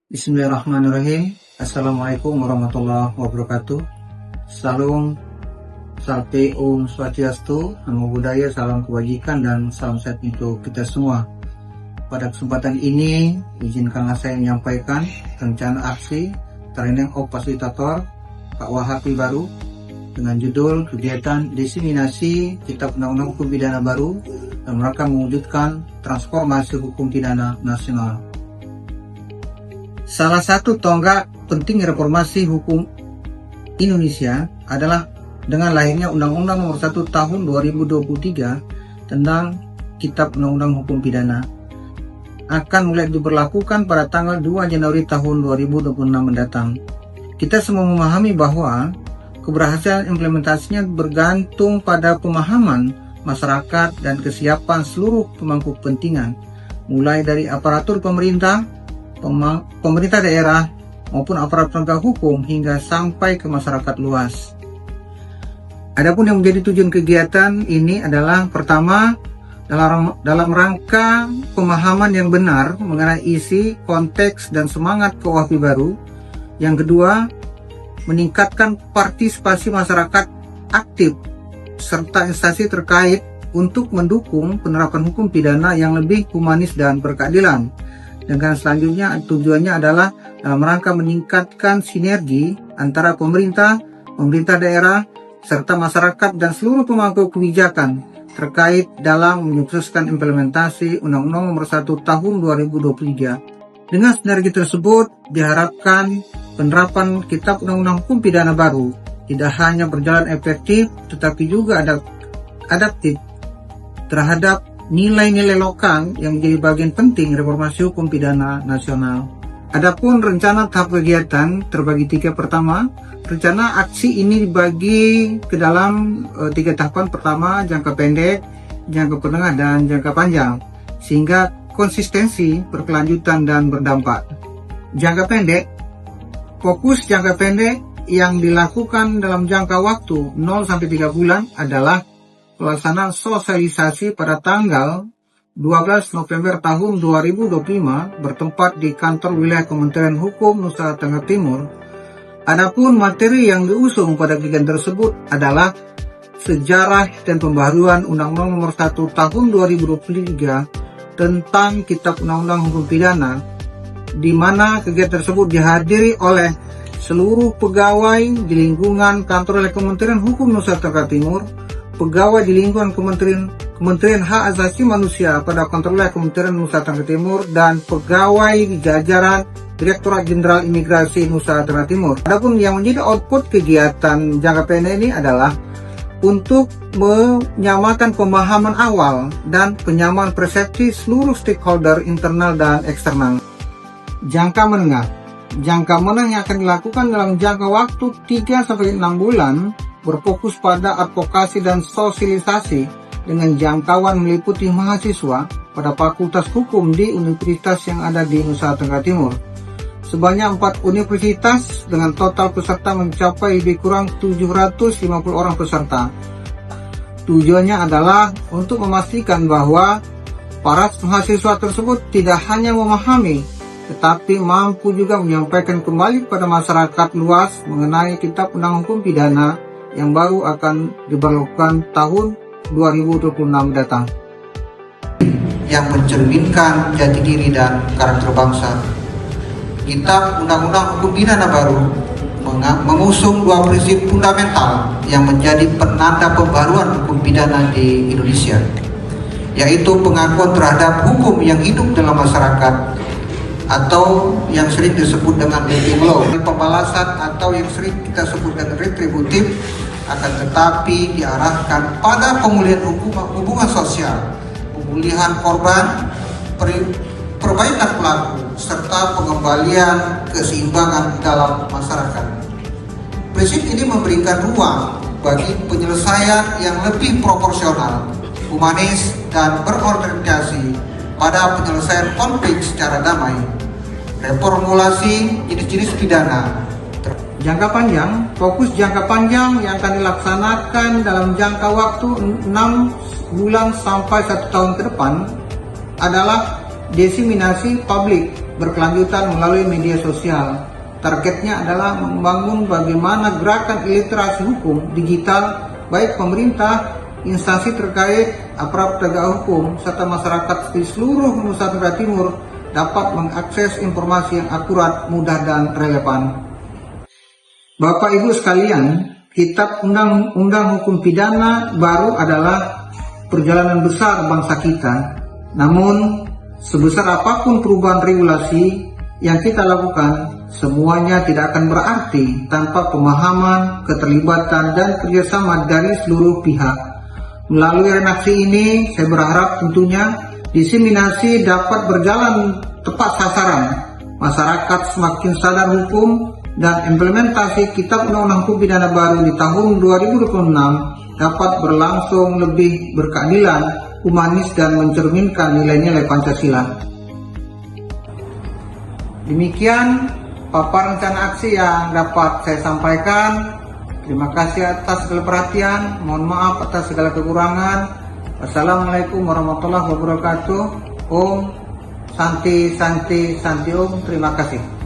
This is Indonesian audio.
Bismillahirrahmanirrahim. Assalamualaikum warahmatullahi wabarakatuh. Salam Salte Om Swastiastu, Namo Buddhaya, salam kebajikan dan salam sehat untuk kita semua. Pada kesempatan ini, izinkanlah saya menyampaikan rencana aksi training of fasilitator Pak Wahabi baru dengan judul kegiatan diseminasi Kitab Undang-Undang Hukum Pidana baru dan mereka mewujudkan transformasi hukum pidana nasional. Salah satu tonggak penting reformasi hukum Indonesia adalah dengan lahirnya Undang-Undang Nomor 1 Tahun 2023 tentang Kitab Undang-Undang Hukum Pidana akan mulai diberlakukan pada tanggal 2 Januari tahun 2026 mendatang. Kita semua memahami bahwa keberhasilan implementasinya bergantung pada pemahaman masyarakat dan kesiapan seluruh pemangku kepentingan, mulai dari aparatur pemerintah daerah maupun aparat penegak hukum hingga sampai ke masyarakat luas. Adapun yang menjadi tujuan kegiatan ini adalah pertama, dalam rangka pemahaman yang benar mengenai isi, konteks, dan semangat KUHP baru. Yang kedua, meningkatkan partisipasi masyarakat aktif serta instansi terkait untuk mendukung penerapan hukum pidana yang lebih humanis dan berkeadilan. Dan selanjutnya tujuannya adalah dalam rangka meningkatkan sinergi antara pemerintah daerah, serta masyarakat dan seluruh pemangku kebijakan terkait dalam menyukseskan implementasi Undang-Undang Nomor 1 Tahun 2023. Dengan sinergi tersebut diharapkan penerapan Kitab Undang-Undang Hukum Pidana baru tidak hanya berjalan efektif tetapi juga adaptif terhadap nilai-nilai lokal yang menjadi bagian penting reformasi hukum pidana nasional. Adapun rencana tahap kegiatan terbagi tiga. Pertama, rencana aksi ini dibagi ke dalam tiga tahapan. Pertama, jangka pendek, jangka menengah, dan jangka panjang, sehingga konsistensi, berkelanjutan, dan berdampak. Jangka pendek, fokus jangka pendek yang dilakukan dalam jangka waktu 0-3 bulan adalah pelaksanaan sosialisasi pada tanggal 12 November tahun 2025 bertempat di kantor wilayah Kementerian Hukum Nusa Tenggara Timur. Adapun materi yang diusung pada kegiatan tersebut adalah sejarah dan pembaharuan Undang-Undang Nomor 1 Tahun 2023 tentang Kitab Undang-Undang Hukum Pidana, di mana kegiatan tersebut dihadiri oleh seluruh pegawai di lingkungan kantor wilayah Kementerian Hukum Nusa Tenggara Timur, pegawai di lingkungan Kementerian Hak Asasi Manusia pada kantor wilayah Kementerian Nusa Tenggara Timur, dan pegawai di jajaran Direktorat Jenderal Imigrasi Nusa Tenggara Timur. Adapun yang menjadi output kegiatan jangka pendek ini adalah untuk menyamakan pemahaman awal dan penyamaan persepsi seluruh stakeholder internal dan eksternal. Jangka menengah yang akan dilakukan dalam jangka waktu 3-6 bulan berfokus pada advokasi dan sosialisasi dengan jangkauan meliputi mahasiswa pada Fakultas Hukum di universitas yang ada di Nusa Tenggara Timur. Sebanyak 4 universitas dengan total peserta mencapai lebih kurang 750 orang peserta. Tujuannya adalah untuk memastikan bahwa para mahasiswa tersebut tidak hanya memahami, tetapi mampu juga menyampaikan kembali kepada masyarakat luas mengenai Kitab Undang Hukum Pidana yang baru akan diberlakukan tahun 2026 mendatang, yang mencerminkan jati diri dan karakter bangsa. Kitab Undang-Undang Hukum Pidana baru mengusung 2 prinsip fundamental yang menjadi penanda pembaruan hukum pidana di Indonesia, yaitu pengakuan terhadap hukum yang hidup dalam masyarakat atau yang sering disebut dengan living law, pembalasan atau yang sering kita sebut dengan retributif, akan tetapi diarahkan pada pemulihan hubungan sosial, pemulihan korban, perbaikan pelaku, serta pengembalian keseimbangan dalam masyarakat. Prinsip ini memberikan ruang bagi penyelesaian yang lebih proporsional, humanis, dan berorientasi pada penyelesaian konflik secara damai. Reformulasi jenis-jenis pidana. Jangka panjang, fokus jangka panjang yang akan dilaksanakan dalam jangka waktu 6 bulan sampai 1 tahun ke depan adalah diseminasi publik berkelanjutan melalui media sosial. Targetnya adalah membangun bagaimana gerakan literasi hukum digital baik pemerintah, instansi terkait, aparat penegak hukum, serta masyarakat di seluruh Nusa Tenggara Timur dapat mengakses informasi yang akurat, mudah, dan relevan. Bapak Ibu sekalian, Kitab Undang-Undang Hukum Pidana baru adalah perjalanan besar bangsa kita. Namun, sebesar apapun perubahan regulasi yang kita lakukan, semuanya tidak akan berarti tanpa pemahaman, keterlibatan, dan kerjasama dari seluruh pihak. Melalui redaksi ini, saya berharap tentunya diseminasi dapat berjalan tepat sasaran. Masyarakat semakin sadar hukum dan implementasi Kitab Undang-Undang Hukum Pidana baru di tahun 2026 dapat berlangsung lebih berkeadilan, humanis, dan mencerminkan nilai-nilai Pancasila. Demikian paparan rencana aksi yang dapat saya sampaikan. Terima kasih atas segala perhatian. Mohon maaf atas segala kekurangan. Wassalamualaikum warahmatullahi wabarakatuh. Om Santi Santi Santi Om. Terima kasih.